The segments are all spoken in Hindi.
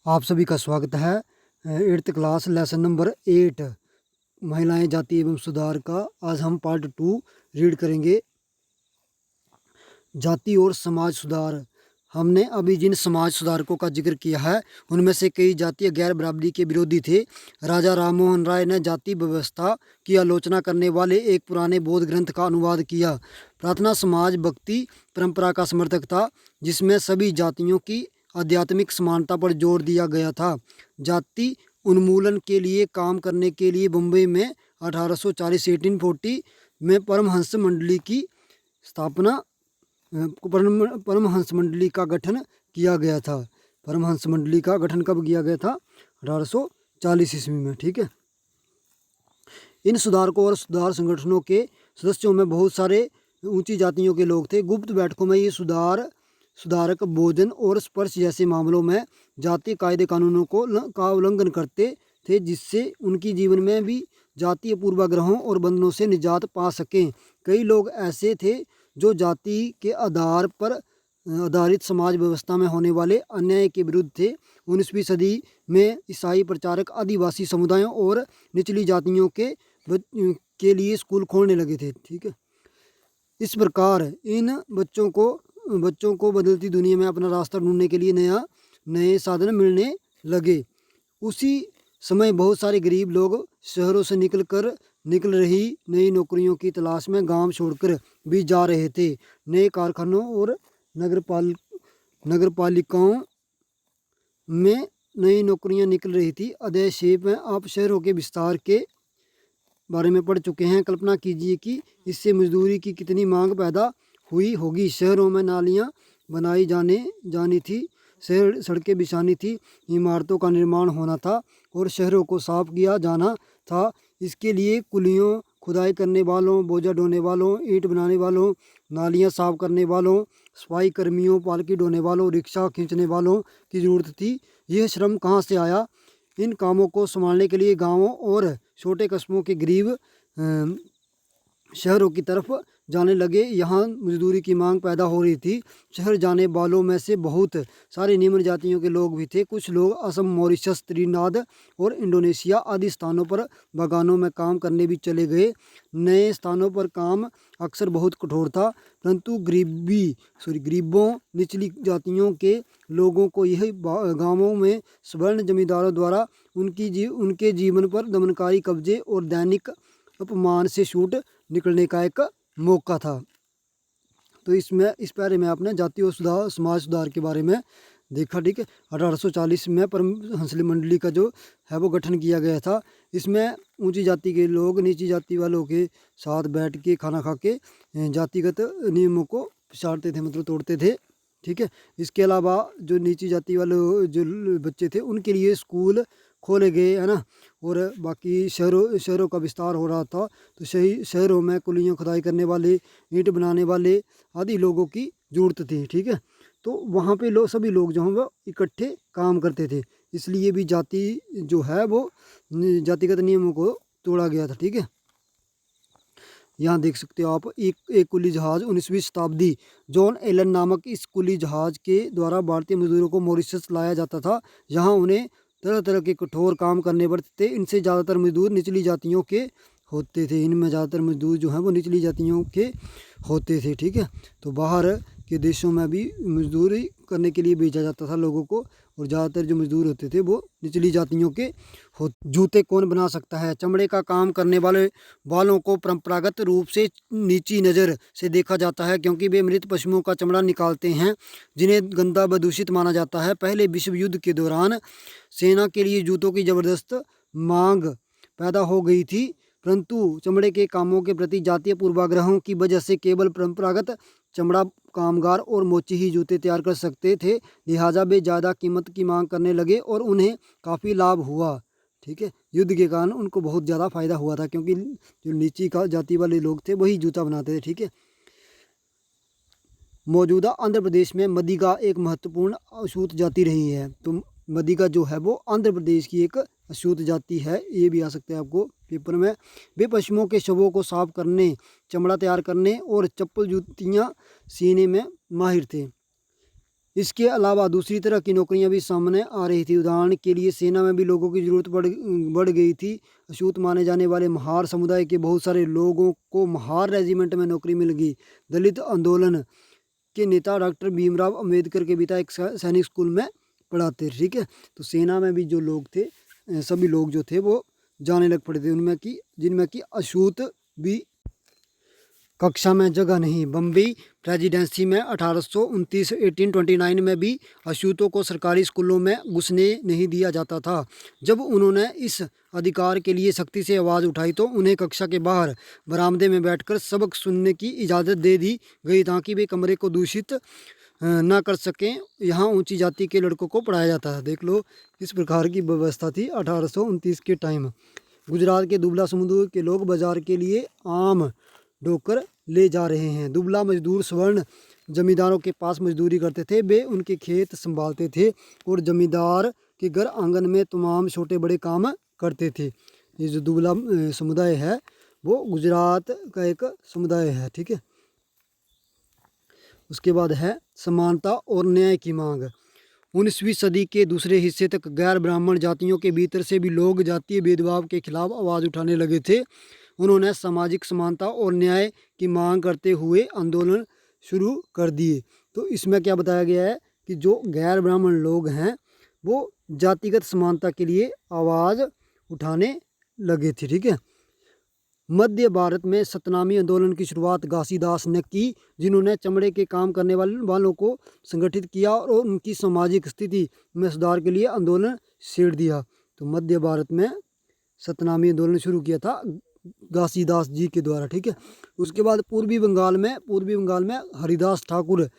आप सभी का स्वागत है 8th क्लास लेसन नंबर 8 महिलाएं जाति एवं सुधार का। आज हम पार्ट 2 रीड करेंगे। जाति और समाज सुधार। हमने अभी जिन समाज सुधारकों का जिक्र किया है उनमें से कई जातीय गैर बराबरी के विरोधी थे। राजा राम मोहन राय ने जाति व्यवस्था की आलोचना करने वाले एक पुराने बौद्ध ग्रंथ का अनुवाद किया। प्रार्थना समाज भक्ति परंपरा का समर्थक था जिसमें सभी जातियों की आध्यात्मिक समानता पर जोर दिया गया था। जाति उन्मूलन के लिए काम करने के लिए मुंबई में 1840 में परमहंस मंडली की स्थापना परमहंस मंडली का गठन किया गया था। परमहंस मंडली का गठन कब किया गया था? 1840 ईस्वी में। ठीक है। इन सुधारकों और सुधार संगठनों के सदस्यों में बहुत सारे ऊंची जातियों के लोग थे। गुप्त बैठकों में ये सुधारक भोजन और स्पर्श जैसे मामलों में जातीय कायदे कानूनों का उल्लंघन करते थे जिससे उनकी जीवन में भी जातीय पूर्वाग्रहों और बंधनों से निजात पा सकें। कई लोग ऐसे थे जो जाति के आधार पर आधारित समाज व्यवस्था में होने वाले अन्याय के विरुद्ध थे। 19वीं सदी में ईसाई प्रचारक आदिवासी समुदायों और निचली जातियों के लिए स्कूल खोलने लगे थे। ठीक है। इस प्रकार इन बच्चों को बदलती दुनिया में अपना रास्ता ढूंढने के लिए नए साधन मिलने लगे। उसी समय बहुत सारे गरीब लोग शहरों से निकल रही नई नौकरियों की तलाश में गांव छोड़कर भी जा रहे थे। नए कारखानों और नगरपालिकाओं में नई नौकरियां निकल रही थी। संक्षेप में आप शहरों के विस्तार के बारे में पढ़ चुके हैं। कल्पना कीजिए कि इससे मजदूरी की कितनी मांग पैदा हुई होगी। शहरों में नालियां बनाई जानी थी, सड़कें बिछानी थी, इमारतों का निर्माण होना था और शहरों को साफ किया जाना था। इसके लिए कुलियों, खुदाई करने वालों, बोझा ढोने वालों, ईंट बनाने वालों, नालियां साफ करने वालों, सफाई कर्मियों, पालकी ढोने वालों, रिक्शा खींचने वालों की ज़रूरत थी। यह श्रम कहाँ से आया? इन कामों को संभालने के लिए गांवों और छोटे कस्बों के गरीब शहरों की तरफ जाने लगे। यहाँ मजदूरी की मांग पैदा हो रही थी। शहर जाने वालों में से बहुत सारे निम्न जातियों के लोग भी थे। कुछ लोग असम, मॉरिशस, त्रिनाद और इंडोनेशिया आदि स्थानों पर बागानों में काम करने भी चले गए। नए स्थानों पर काम अक्सर बहुत कठोर था, परंतु गरीबों निचली जातियों के लोगों को यह गांवों में स्वर्ण जमींदारों द्वारा उनके जीवन पर दमनकारी कब्जे और दैनिक अपमान से छूट निकलने का एक मौका था। तो इस बारे में आपने जाति और समाज सुधार के बारे में देखा। ठीक है। 1840 में परमहंस मंडली का जो है वो गठन किया गया था। इसमें ऊंची जाति के लोग नीची जाति वालों के साथ बैठ के खाना खा के जातिगत नियमों को पिछाड़ते थे, मतलब तोड़ते थे। ठीक है। इसके अलावा जो नीची जाति वाले जो बच्चे थे उनके लिए स्कूल खोले गए, है ना। और बाकी शहरों का विस्तार हो रहा था, तो शहरों में कुलियों, खुदाई करने वाले, ईंट बनाने वाले आदि लोगों की ज़रूरत थी। ठीक है। तो वहाँ पे सभी लोग जो हैं वो इकट्ठे काम करते थे, इसलिए भी जाति जो है वो जातिगत नियमों को तोड़ा गया था। ठीक है। यहाँ देख सकते हो आप एक कुली जहाज 19वीं शताब्दी जॉन एलन नामक इस कुली जहाज के द्वारा भारतीय मजदूरों को मॉरिशस लाया जाता था। यहाँ उन्हें तरह तरह के कठोर काम करने पड़ते थे। इनसे ज़्यादातर मजदूर निचली जातियों के होते थे। इनमें ज़्यादातर मजदूर जो हैं वो निचली जातियों के होते थे। ठीक है। तो बाहर के देशों में भी मजदूरी करने के लिए भेजा जाता था लोगों को, और ज़्यादातर जो मजदूर होते थे वो निचली जातियों के जूते कौन बना सकता है? चमड़े का काम करने वालों को परंपरागत रूप से नीची नज़र से देखा जाता है क्योंकि वे मृत पशुओं का चमड़ा निकालते हैं जिन्हें गंदा व दूषित माना जाता है। पहले विश्व युद्ध के दौरान सेना के लिए जूतों की ज़बरदस्त मांग पैदा हो गई थी, परंतु चमड़े के कामों के प्रति जातीय पूर्वाग्रहों की वजह से केवल परंपरागत चमड़ा कामगार और मोची ही जूते तैयार कर सकते थे। लिहाजा वे ज़्यादा कीमत की मांग करने लगे और उन्हें काफ़ी लाभ हुआ। ठीक है। युद्ध के कारण उनको बहुत ज़्यादा फायदा हुआ था क्योंकि जो नीची जाति वाले लोग थे वही जूता बनाते थे। ठीक है। मौजूदा आंध्र प्रदेश में मदिगा एक महत्वपूर्ण अछूत जाति रही है। तो मदिगा जो है वो आंध्र प्रदेश की एक अछूत जाति है, ये भी आ सकता है आपको पेपर में। वे पशुओं के शवों को साफ करने, चमड़ा तैयार करने और चप्पल जूतियाँ सीने में माहिर थे। इसके अलावा दूसरी तरह की नौकरियां भी सामने आ रही थी। उदाहरण के लिए सेना में भी लोगों की ज़रूरत बढ़ गई थी। अछूत माने जाने वाले महार समुदाय के बहुत सारे लोगों को महार रेजिमेंट में नौकरी मिल गई। दलित आंदोलन के नेता डॉक्टर भीमराव अंबेडकर के पिता एक सैनिक स्कूल में पढ़ाते थे। ठीक है, तो सेना में भी जो लोग थे, सभी लोग जो थे वो जाने लग पड़े थे, उनमें की जिनमें कि अछूत भी कक्षा में जगह नहीं। बम्बई प्रेसिडेंसी में 1829 में भी अछूतों को सरकारी स्कूलों में घुसने नहीं दिया जाता था। जब उन्होंने इस अधिकार के लिए सख्ती से आवाज़ उठाई तो उन्हें कक्षा के बाहर बरामदे में बैठकर सबक सुनने की इजाज़त दे दी गई ताकि वे कमरे को दूषित ना कर सकें। यहाँ ऊंची जाति के लड़कों को पढ़ाया जाता है। देख लो किस प्रकार की व्यवस्था थी 1829 के टाइम। गुजरात के दुबला समुदाय के लोग बाजार के लिए आम ढोकर ले जा रहे हैं। दुबला मजदूर स्वर्ण जमींदारों के पास मजदूरी करते थे। वे उनके खेत संभालते थे और जमींदार के घर आंगन में तमाम छोटे बड़े काम करते थे। ये जो दुबला समुदाय है वो गुजरात का एक समुदाय है। ठीक है, उसके बाद है समानता और न्याय की मांग। 19वीं सदी के दूसरे हिस्से तक गैर ब्राह्मण जातियों के भीतर से भी लोग जातीय भेदभाव के खिलाफ आवाज़ उठाने लगे थे। उन्होंने सामाजिक समानता और न्याय की मांग करते हुए आंदोलन शुरू कर दिए। तो इसमें क्या बताया गया है कि जो गैर ब्राह्मण लोग हैं वो जातिगत समानता के लिए आवाज़ उठाने लगे थे। ठीक है, मध्य भारत में सतनामी आंदोलन की शुरुआत घासीदास ने की, जिन्होंने चमड़े के काम करने वालों को संगठित किया और उनकी सामाजिक स्थिति में सुधार के लिए आंदोलन छेड़ दिया। तो मध्य भारत में सतनामी आंदोलन शुरू किया था घासीदास जी के द्वारा। ठीक है, उसके बाद पूर्वी बंगाल में हरिदास ठाकुर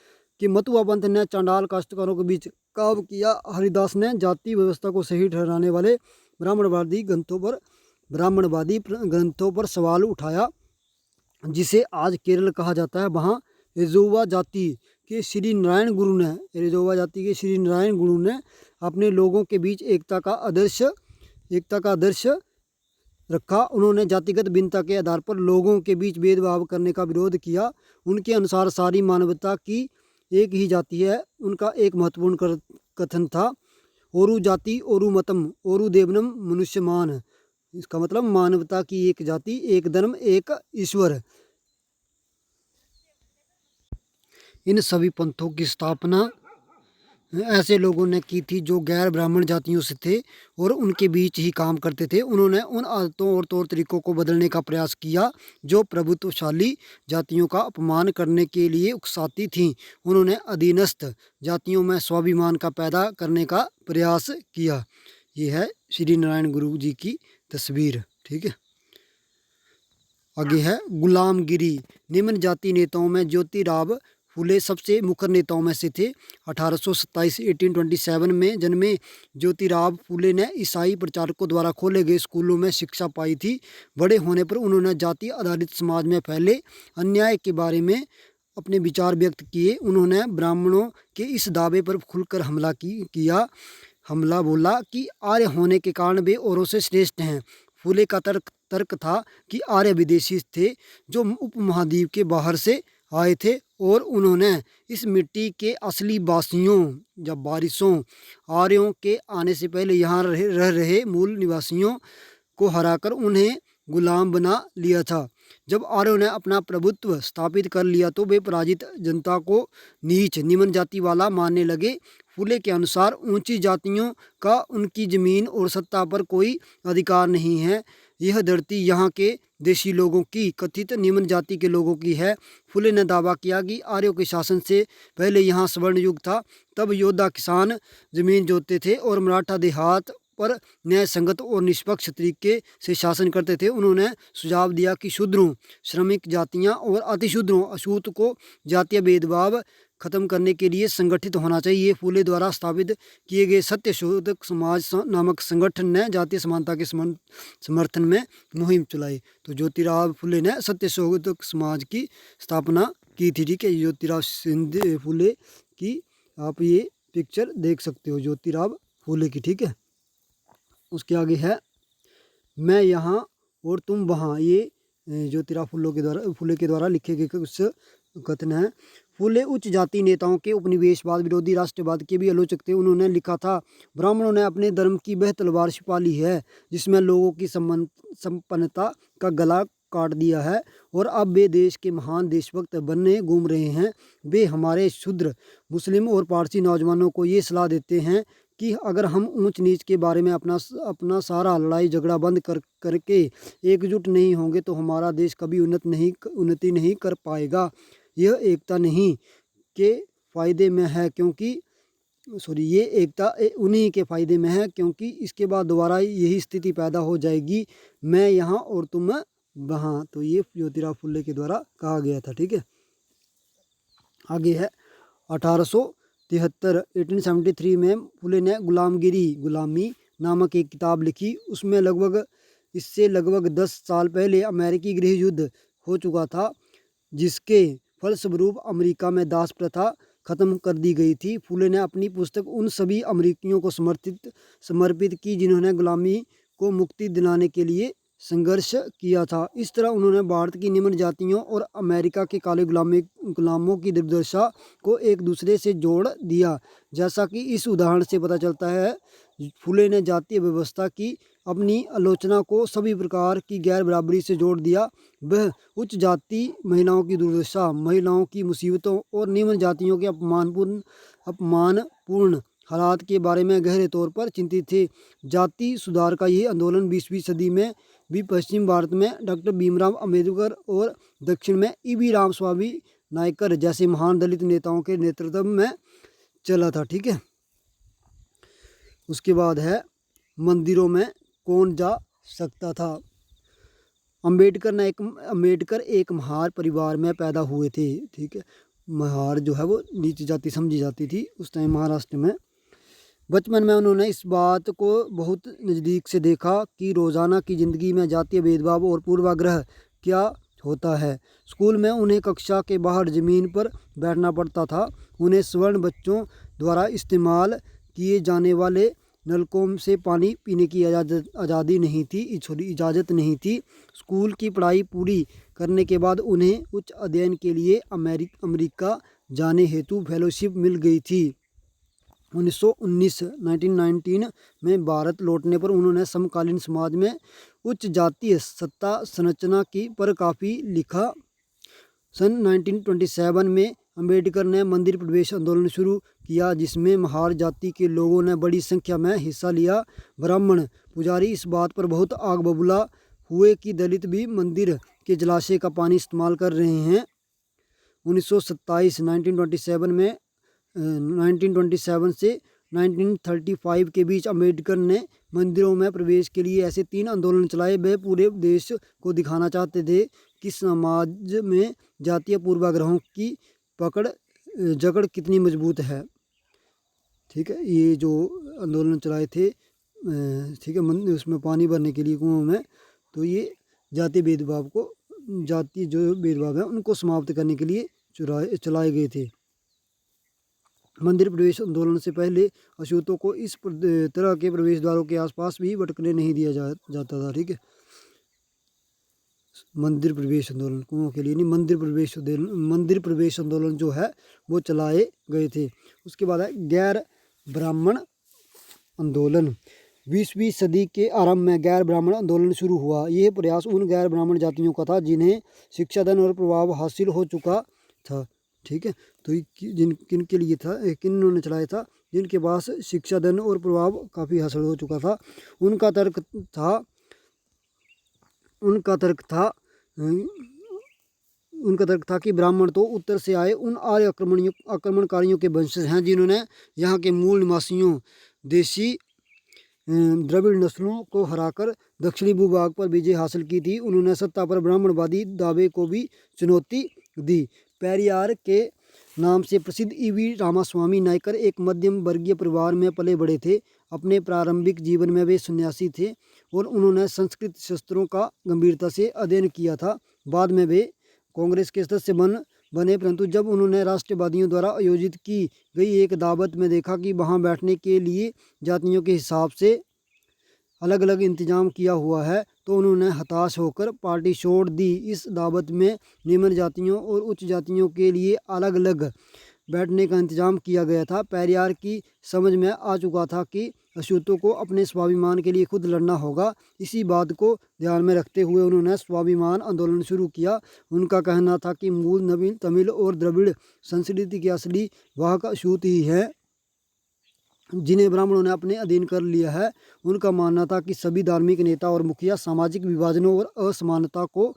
के मतुआ पंथ ने चांडाल काश्तकारों के बीच काव किया। हरिदास ने जाति व्यवस्था को सही ठहराने वाले ब्राह्मणवादी ग्रंथों पर सवाल उठाया, जिसे आज केरल कहा जाता है। वहाँ एजोवा जाति के श्री नारायण गुरु ने अपने लोगों के बीच एकता का आदर्श रखा। उन्होंने जातिगत भिन्नता के आधार पर लोगों के बीच भेदभाव करने का विरोध किया। उनके अनुसार सारी मानवता की एक ही जाति है। उनका एक महत्वपूर्ण कथन था, ओरु जाति ओरु मतम ओरु देवनम मनुष्यमान। इसका मतलब मानवता की एक जाति, एक धर्म, एक ईश्वर। इन सभी पंथों की स्थापना ऐसे लोगों ने की थी जो गैर ब्राह्मण जातियों से थे और उनके बीच ही काम करते थे। उन्होंने उन आदतों और तौर तरीकों को बदलने का प्रयास किया जो प्रभुत्वशाली जातियों का अपमान करने के लिए उकसाती थीं। उन्होंने अधीनस्थ जातियों में स्वाभिमान का पैदा करने का प्रयास किया। ये है श्री नारायण गुरु जी की तस्वीर। ठीक है, आगे है गुलामगिरी। निम्न जाति नेताओं में ज्योतिराव फूले सबसे मुखर नेताओं में से थे। 1827 में जन्मे ज्योतिराव फूले ने ईसाई प्रचारकों द्वारा खोले गए स्कूलों में शिक्षा पाई थी। बड़े होने पर उन्होंने जाति आधारित समाज में फैले अन्याय के बारे में अपने विचार व्यक्त किए। उन्होंने ब्राह्मणों के इस दावे पर खुलकर हमला बोला कि आर्य होने के कारण वे औरों से श्रेष्ठ हैं। फूले का तर्क था कि आर्य विदेशी थे जो उपमहाद्वीप के बाहर से आए थे और उन्होंने इस मिट्टी के असली वासियों या बारिशों आर्यों के आने से पहले यहाँ रह रहे मूल निवासियों को हराकर उन्हें गुलाम बना लिया था। जब आर्यों ने अपना प्रभुत्व स्थापित कर लिया तो वे पराजित जनता को नीच निम्न जाति वाला मानने लगे। फूले के अनुसार ऊंची जातियों का उनकी जमीन और सत्ता पर कोई अधिकार नहीं है। यह धरती यहाँ के देशी लोगों की, कथित निम्न जाति के लोगों की है। फूले ने दावा किया कि आर्यों के शासन से पहले यहाँ स्वर्ण युग था। तब योद्धा किसान जमीन जोतते थे और मराठा देहात पर न्याय संगत और निष्पक्ष तरीके से शासन करते थे। उन्होंने सुझाव दिया कि शूद्रों, श्रमिक जातियाँ और अतिशूद्रों अछूत को जातीय भेदभाव खत्म करने के लिए संगठित होना चाहिए। फूले द्वारा स्थापित किए गए सत्य शोधक समाज नामक संगठन ने जातीय समानता के समर्थन में मुहिम चलाई। तो ज्योतिराव फूले ने सत्य शोधक समाज की स्थापना की थी। ठीक है, ज्योतिराव फूले की आप ये पिक्चर देख सकते हो, ज्योतिराव फूले की। ठीक है, उसके आगे है मैं यहाँ और तुम वहाँ। ये ज्योतिराव फूले के द्वारा लिखे गए कुछ कथन है। फुले उच्च जाति नेताओं के उपनिवेशवाद विरोधी राष्ट्रवाद के भी आलोचक थे। उन्होंने लिखा था, ब्राह्मणों ने अपने धर्म की वह तलवार छिपा ली है जिसमें लोगों की संपन्नता का गला काट दिया है और अब वे देश के महान देशभक्त बनने घूम रहे हैं। वे हमारे शूद्र मुस्लिम और पारसी नौजवानों को ये सलाह देते हैं कि अगर हम ऊंच नीच के बारे में अपना सारा लड़ाई झगड़ा बंद करके एकजुट नहीं होंगे तो हमारा देश कभी उन्नति नहीं कर पाएगा। यह एकता नहीं के फायदे में है क्योंकि ये एकता उन्हीं के फायदे में है क्योंकि इसके बाद दोबारा यही स्थिति पैदा हो जाएगी, मैं यहाँ और तुम वहाँ। तो ये ज्योतिराव फुले के द्वारा कहा गया था। ठीक है, आगे है 1873 1873 में फुले ने गुलामी नामक एक किताब लिखी। उसमें इससे लगभग 10 साल पहले अमेरिकी गृह युद्ध हो चुका था जिसके फलस्वरूप अमेरिका में दास प्रथा खत्म कर दी गई थी। फुले ने अपनी पुस्तक उन सभी अमेरिकियों को समर्पित की जिन्होंने गुलामी को मुक्ति दिलाने के लिए संघर्ष किया था। इस तरह उन्होंने भारत की निम्न जातियों और अमेरिका के काले गुलामों की दुर्दशा को एक दूसरे से जोड़ दिया। जैसा कि इस उदाहरण से पता चलता है, फुले ने जातीय व्यवस्था की अपनी आलोचना को सभी प्रकार की गैर बराबरी से जोड़ दिया। वह उच्च जाति महिलाओं की दुर्दशा, महिलाओं की मुसीबतों और निम्न जातियों के अपमानपूर्ण हालात के बारे में गहरे तौर पर चिंतित थे। जाति सुधार का यह आंदोलन 20वीं सदी में भी पश्चिम भारत में डॉक्टर भीमराव अम्बेडकर और दक्षिण में ई.वी. रामस्वामी नायकर जैसे महान दलित नेताओं के नेतृत्व में चला था। ठीक है, उसके बाद है मंदिरों में कौन जा सकता था। अम्बेडकर एक महार परिवार में पैदा हुए थे। ठीक है, महार जो है वो नीच जाति समझी जाती थी उस टाइम महाराष्ट्र में। बचपन में उन्होंने इस बात को बहुत नज़दीक से देखा कि रोज़ाना की ज़िंदगी में जातीय भेदभाव और पूर्वाग्रह क्या होता है। स्कूल में उन्हें कक्षा के बाहर ज़मीन पर बैठना पड़ता था। उन्हें स्वर्ण बच्चों द्वारा इस्तेमाल किए जाने वाले नलकों से पानी पीने की इजाज़त नहीं थी। स्कूल की पढ़ाई पूरी करने के बाद उन्हें उच्च अध्ययन के लिए अमेरिका जाने हेतु फेलोशिप मिल गई थी। 1919 में भारत लौटने पर उन्होंने समकालीन समाज में उच्च जातीय सत्ता संरचना पर काफ़ी लिखा। सन 1927 में अम्बेडकर ने मंदिर प्रवेश आंदोलन शुरू किया जिसमें महार जाति के लोगों ने बड़ी संख्या में हिस्सा लिया। ब्राह्मण पुजारी इस बात पर बहुत आग बबूला हुए कि दलित भी मंदिर के जलाशय का पानी इस्तेमाल कर रहे हैं। 1927 से 1935 के बीच अम्बेडकर ने मंदिरों में प्रवेश के लिए ऐसे 3 आंदोलन चलाए। वे पूरे देश को दिखाना चाहते थे कि समाज में जातीय पूर्वाग्रहों की जकड़ कितनी मजबूत है। ठीक है, ये जो आंदोलन चलाए थे, ठीक है, उसमें पानी भरने के लिए कुओं में, तो ये जातीय जो भेदभाव है उनको समाप्त करने के लिए चलाए गए थे। मंदिर प्रवेश आंदोलन से पहले अछूतों को इस तरह के प्रवेश द्वारों के आसपास भी भटकने नहीं दिया जाता था। ठीक है, मंदिर प्रवेश आंदोलन कुओं के लिए नहीं, मंदिर प्रवेश आंदोलन जो है वो चलाए गए थे। उसके बाद है गैर ब्राह्मण आंदोलन। 20वीं सदी के आरंभ में गैर ब्राह्मण आंदोलन शुरू हुआ। यह प्रयास उन गैर ब्राह्मण जातियों का था जिन्हें शिक्षा धन और प्रभाव हासिल हो चुका था। ठीक है, तो किनके लिए था, किन्होंने चलाया था? जिनके पास शिक्षा धन और प्रभाव काफ़ी हासिल हो चुका था। उनका तर्क था कि ब्राह्मण तो उत्तर से आए उन आर्य आक्रमणकारियों के वंशज हैं जिन्होंने यहाँ के मूल निवासियों देशी द्रविड़ नस्लों को हराकर दक्षिणी भूभाग पर विजय हासिल की थी। उन्होंने सत्ता पर ब्राह्मणवादी दावे को भी चुनौती दी। पेरियार के नाम से प्रसिद्ध ई.वी. रामास्वामी नायकर एक मध्यम वर्गीय परिवार में पले बड़े थे। अपने प्रारंभिक जीवन में वे सन्यासी थे और उन्होंने संस्कृत शास्त्रों का गंभीरता से अध्ययन किया था। बाद में वे कांग्रेस के सदस्य बने, परंतु जब उन्होंने राष्ट्रवादियों द्वारा आयोजित की गई एक दावत में देखा कि वहां बैठने के लिए जातियों के हिसाब से अलग अलग इंतजाम किया हुआ है, तो उन्होंने हताश होकर पार्टी छोड़ दी। इस दावत में निम्न जातियों और उच्च जातियों के लिए अलग अलग बैठने का इंतजाम किया गया था। पेरियार की समझ में आ चुका था कि अछूतों को अपने स्वाभिमान के लिए खुद लड़ना होगा। इसी बात को ध्यान में रखते हुए उन्होंने स्वाभिमान आंदोलन शुरू किया। उनका कहना था कि मूल नवीन तमिल और द्रविड़ संस्कृति के असली वाहक अछूत ही है, जिन्हें ब्राह्मणों ने अपने अधीन कर लिया है। उनका मानना था कि सभी धार्मिक नेता और मुखिया सामाजिक विभाजनों और असमानता को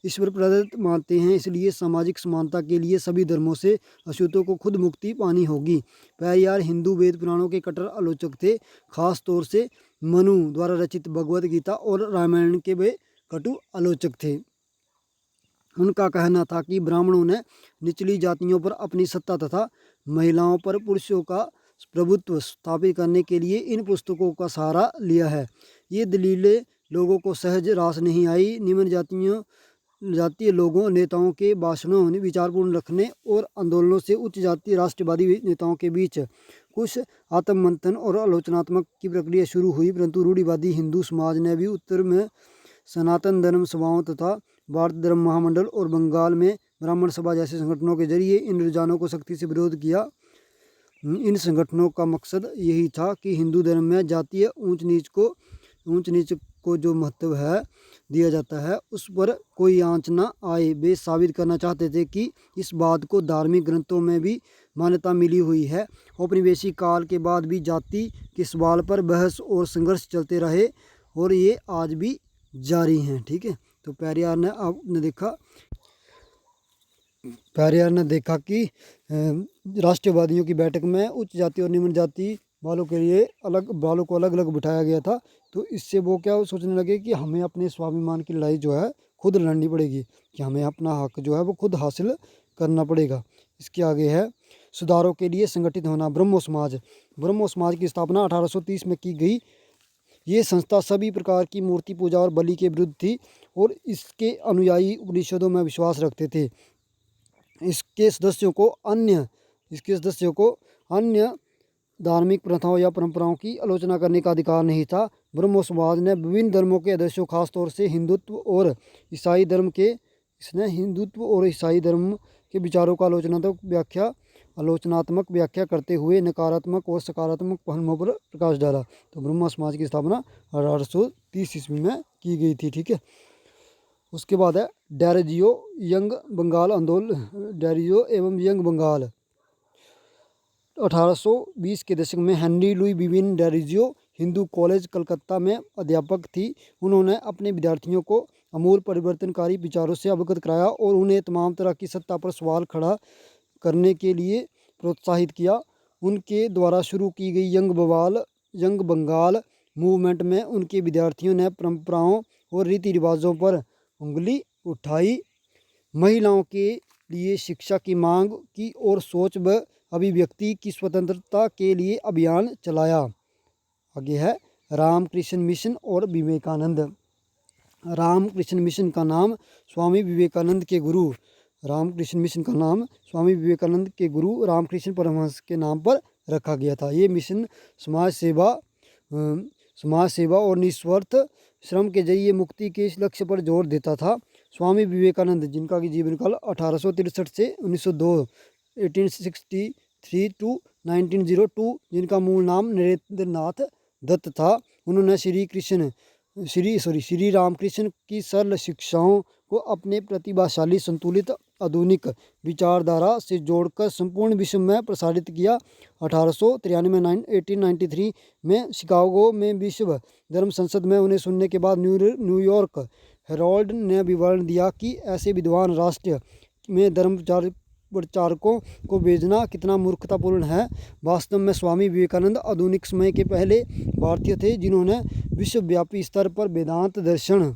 ईश्वर प्रदत्त मानते हैं, इसलिए सामाजिक समानता के लिए सभी धर्मों से अछूतों को खुद मुक्ति पानी होगी। पेरियार हिंदू वेद पुराणों के कट्टर आलोचक थे, खास तौर से मनु द्वारा रचित भगवद गीता और रामायण के वे कटु आलोचक थे। उनका कहना था कि ब्राह्मणों ने निचली जातियों पर अपनी सत्ता तथा महिलाओं पर पुरुषों का प्रभुत्व स्थापित करने के लिए इन पुस्तकों का सहारा लिया है। ये दलीलें लोगों को सहज रास नहीं आई। निम्न जातीय लोगों नेताओं के भाषणों, विचारपूर्ण रखने और आंदोलनों से उच्च जातीय राष्ट्रवादी नेताओं के बीच कुछ आत्ममंथन और आलोचनात्मक की प्रक्रिया शुरू हुई, परंतु रूढ़िवादी हिंदू समाज ने भी उत्तर में सनातन धर्म सभाओं तथा भारत धर्म महामंडल और बंगाल में ब्राह्मण सभा जैसे संगठनों के जरिए इन रुझानों को सख्ती से विरोध किया। इन संगठनों का मकसद यही था कि हिंदू धर्म में जातीय ऊंच नीच को जो महत्व है दिया जाता है, उस पर कोई आंच न आए। वे साबित करना चाहते थे कि इस बात को धार्मिक ग्रंथों में भी मान्यता मिली हुई है। औपनिवेशिक काल के बाद भी जाति के सवाल पर बहस और संघर्ष चलते रहे और ये आज भी जारी हैं। ठीक है, तो पेरियार ने देखा कि राष्ट्रवादियों की बैठक में उच्च जाति और निम्न जाति वालों को अलग अलग बिठाया गया था, तो इससे वो क्या सोचने लगे कि हमें अपने स्वाभिमान की लड़ाई जो है खुद लड़नी पड़ेगी, कि हमें अपना हक जो है वो खुद हासिल करना पड़ेगा। इसके आगे है सुधारों के लिए संगठित होना। ब्रह्मो समाज की स्थापना 1830 में की गई। ये संस्था सभी प्रकार की मूर्ति पूजा और बलि के विरुद्ध थी और इसके अनुयायी उपनिषदों में विश्वास रखते थे। इसके सदस्यों को अन्य धार्मिक प्रथाओं या परंपराओं की आलोचना करने का अधिकार नहीं था। ब्रह्मो समाज ने विभिन्न धर्मों के आदर्शों, खासतौर से हिंदुत्व और ईसाई धर्म के विचारों का आलोचनात्मक व्याख्या करते हुए नकारात्मक और सकारात्मक पहलुओं पर प्रकाश डाला। तो ब्रह्मो समाज की स्थापना 1830 ईस्वी में की गई थी। ठीक है, उसके बाद है डेरोजियो यंग बंगाल आंदोलन। डेरोजियो एवं यंग बंगाल 1820 के दशक में Henry Louis woven Derozio Hindu college Calcutta में अध्यापक थी। उन्होंने अपने विद्यार्थियों को अमूल परिवर्तनकारी विचारों से अवगत कराया और उन्हें तमाम तरह की सत्ता पर सवाल खड़ा करने के लिए प्रोत्साहित किया। उनके द्वारा शुरू की गई यंग बंगाल मूवमेंट में उनके विद्यार्थियों ने परंपराओं और रीति रिवाजों पर उंगली उठाई, महिलाओं के लिए शिक्षा की मांग की और सोच व अभिव्यक्ति की स्वतंत्रता के लिए अभियान चलाया। आगे है रामकृष्ण मिशन और विवेकानंद। रामकृष्ण मिशन का नाम स्वामी विवेकानंद के गुरु रामकृष्ण परमहंस के नाम पर रखा गया था। ये मिशन समाज सेवा और निस्वार्थ श्रम के जरिए मुक्ति के इस लक्ष्य पर जोर देता था। स्वामी विवेकानंद, जिनका की जीवन काल 1863 से 1902 1863 to 1902, जिनका मूल नाम नरेंद्रनाथ दत्त था, उन्होंने श्री रामकृष्ण की सरल शिक्षाओं को अपने प्रतिभाशाली संतुलित आधुनिक विचारधारा से जोड़कर संपूर्ण विश्व में प्रसारित किया। 1893 में शिकागो में विश्व धर्म संसद में उन्हें सुनने के बाद न्यूयॉर्क हेराल्ड ने विवरण दिया कि ऐसे विद्वान राष्ट्र में धर्म प्रचारकों को भेजना कितना मूर्खतापूर्ण है। वास्तव में स्वामी विवेकानंद आधुनिक समय के पहले भारतीय थे जिन्होंने विश्वव्यापी स्तर पर वेदांत दर्शन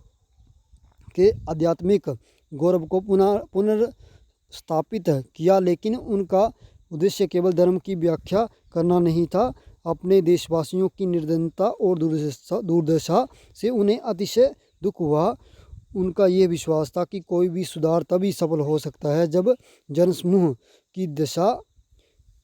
के आध्यात्मिक गौरव को पुनर्स्थापित किया, लेकिन उनका उद्देश्य केवल धर्म की व्याख्या करना नहीं था। अपने देशवासियों की निर्धनता और दुर्दशा से उन्हें अतिशय दुख हुआ। उनका यह विश्वास था कि कोई भी सुधार तभी सफल हो सकता है जब जनसमूह की दशा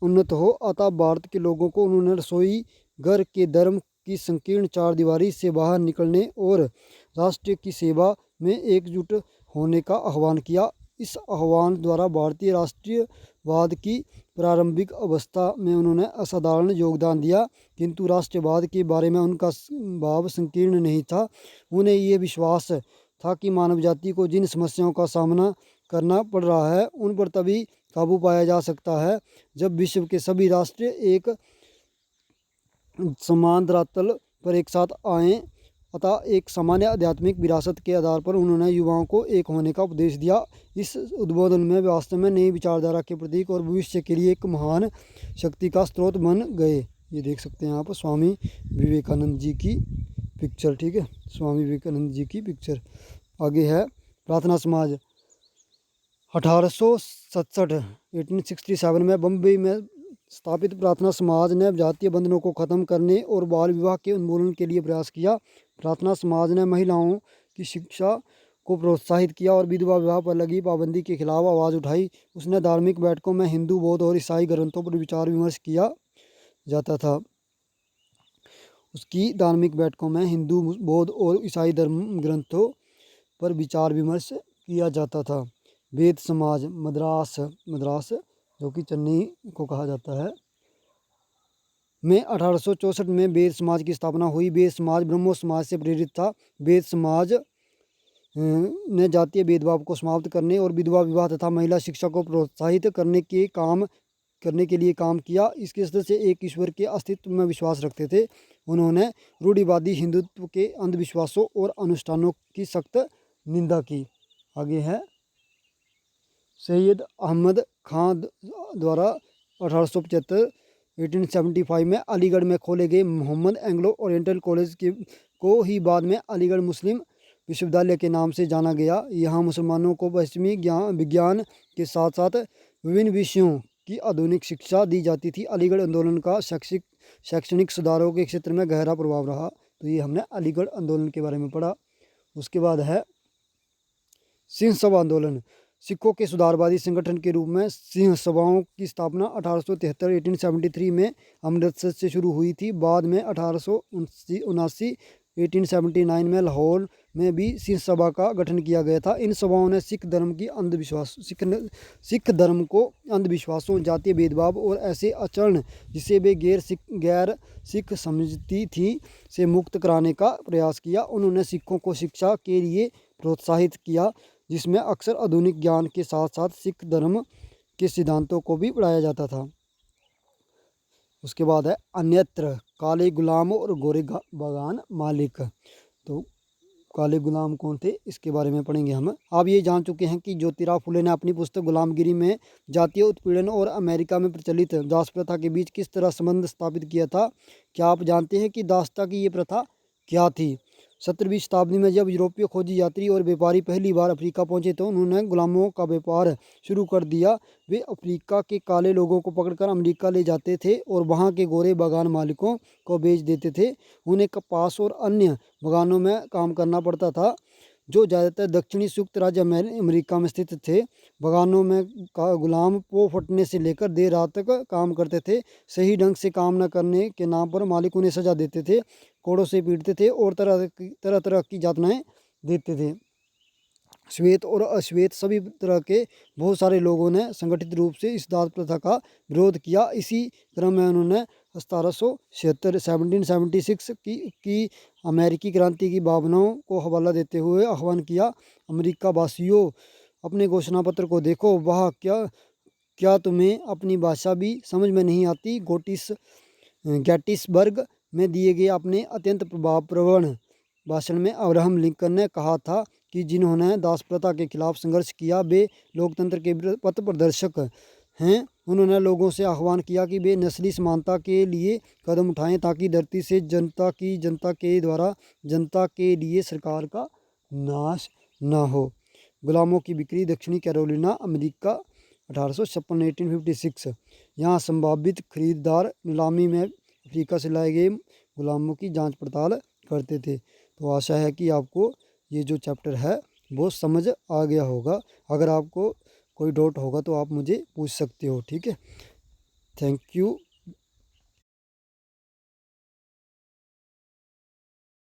उन्नत हो। अतः भारत के लोगों को उन्होंने रसोई घर के धर्म की संकीर्ण चार दीवारी से बाहर निकलने और राष्ट्र की सेवा में एकजुट होने का आह्वान किया। इस आह्वान द्वारा भारतीय राष्ट्रीयवाद की प्रारंभिक अवस्था में उन्होंने असाधारण योगदान दिया, किंतु राष्ट्रवाद के बारे में उनका भाव संकीर्ण नहीं था। उन्हें ये विश्वास था कि मानव जाति को जिन समस्याओं का सामना करना पड़ रहा है उन पर तभी काबू पाया जा सकता है जब विश्व के सभी राष्ट्र एक समान धरातल पर एक साथ आएं। अतः एक सामान्य आध्यात्मिक विरासत के आधार पर उन्होंने युवाओं को एक होने का उपदेश दिया। इस उद्बोधन में वास्तव में नई विचारधारा के प्रतीक और भविष्य के लिए एक महान शक्ति का स्रोत बन गए। ये देख सकते हैं आप स्वामी विवेकानंद जी की पिक्चर, ठीक है, स्वामी विवेकानंद जी की पिक्चर। आगे है प्रार्थना समाज। 1867 में बम्बई में स्थापित प्रार्थना समाज ने जातीय बंधनों को खत्म करने और बाल विवाह के उन्मूलन के लिए प्रयास किया। प्रार्थना समाज ने महिलाओं की शिक्षा को प्रोत्साहित किया और विधवा विवाह पर लगी पाबंदी के खिलाफ आवाज़ उठाई। उसने धार्मिक बैठकों में हिंदू, बौद्ध और ईसाई ग्रंथों पर विचार विमर्श किया जाता था। उसकी धार्मिक बैठकों में हिंदू, बौद्ध और ईसाई धर्म ग्रंथों पर विचार विमर्श किया जाता था। वेद समाज मद्रास जो कि चेन्नई को कहा जाता है, में 1864 में वेद समाज की स्थापना हुई। वेद समाज ब्रह्मो समाज से प्रेरित था। वेद समाज ने जातीय भेदभाव को समाप्त करने और विधवा विवाह तथा महिला शिक्षा को प्रोत्साहित करने के लिए काम किया। इसके सदस्य एक ईश्वर के अस्तित्व में विश्वास रखते थे। उन्होंने रूढ़िवादी हिंदुत्व के अंधविश्वासों और अनुष्ठानों की सख्त निंदा की। आगे है सैयद अहमद खान द्वारा 1875 में अलीगढ़ में खोले गए मोहम्मद एंग्लो ओरिएंटल कॉलेज को ही बाद में अलीगढ़ मुस्लिम विश्वविद्यालय के नाम से जाना गया। यहाँ मुसलमानों को पश्चिमी विज्ञान के साथ साथ विभिन्न विषयों की आधुनिक शिक्षा दी जाती थी। अलीगढ़ आंदोलन का शैक्षणिक सुधारों के क्षेत्र में गहरा प्रभाव रहा। तो ये हमने अलीगढ़ आंदोलन के बारे में पढ़ा। उसके बाद है सिंह सभा आंदोलन। सिखों के सुधारवादी संगठन के रूप में सिंह सभाओं की स्थापना 1873 में अमृतसर से शुरू हुई थी। बाद में 1879 में लाहौर में भी सिंह सभा का गठन किया गया था। इन सभाओं ने सिख धर्म को अंधविश्वासों, जातीय भेदभाव और ऐसे आचरण जिसे वे गैर सिख समझती थी से मुक्त कराने का प्रयास किया। उन्होंने सिखों को शिक्षा के लिए प्रोत्साहित किया, जिसमें अक्सर आधुनिक ज्ञान के साथ साथ सिख धर्म के सिद्धांतों को भी पढ़ाया जाता था। उसके बाद है अन्यत्र काले गुलाम और गोरे बागान मालिक। तो काले गुलाम कौन थे, इसके बारे में पढ़ेंगे हम। आप ये जान चुके हैं कि ज्योतिराव फुले ने अपनी पुस्तक गुलामगिरी में जातीय उत्पीड़न और अमेरिका में प्रचलित दास प्रथा के बीच किस तरह संबंध स्थापित किया था। क्या आप जानते हैं कि दासता की ये प्रथा क्या थी? 17वीं शताब्दी में जब यूरोपीय खोजी यात्री और व्यापारी पहली बार अफ्रीका पहुंचे तो उन्होंने गुलामों का व्यापार शुरू कर दिया। वे अफ्रीका के काले लोगों को पकड़कर अमेरिका ले जाते थे और वहां के गोरे बागान मालिकों को बेच देते थे। उन्हें कपास और अन्य बागानों में काम करना पड़ता था, जो ज़्यादातर दक्षिणी संयुक्त राज्य अमेरिका में स्थित थे। बागानों में गुलाम पो फटने से लेकर देर रात तक काम करते थे। सही ढंग से काम न करने के नाम पर मालिक उन्हें सजा देते थे, कोड़ों से पीटते थे और तरह तरह की यातनाएं देते थे। श्वेत और अश्वेत सभी तरह के बहुत सारे लोगों ने संगठित रूप से इस दास प्रथा का विरोध किया। इसी क्रम में उन्होंने 1776 की अमेरिकी क्रांति की भावनाओं को हवाला देते हुए आह्वान किया, अमेरिका वासियों, अपने घोषणा पत्र को देखो। वह क्या तुम्हें अपनी भाषा भी समझ में नहीं आती? गेटिसबर्ग में दिए गए अपने अत्यंत प्रभावप्रवण भाषण में अब्राहम लिंकन ने कहा था कि जिन्होंने दास प्रथा के खिलाफ संघर्ष किया वे लोकतंत्र के पथ प्रदर्शक हैं। उन्होंने लोगों से आह्वान किया कि वे नस्ली समानता के लिए कदम उठाएं ताकि धरती से जनता के द्वारा जनता के लिए सरकार का नाश न हो। गुलामों की बिक्री दक्षिणी कैरोलिना अमेरिका 1856 यहाँ संभावित खरीदार नीलामी में अफ्रीका से लाए गए गुलामों की जांच पड़ताल करते थे। तो आशा है कि आपको ये जो चैप्टर है वो समझ आ गया होगा। अगर आपको कोई डाउट होगा तो आप मुझे पूछ सकते हो, ठीक है। Thank you.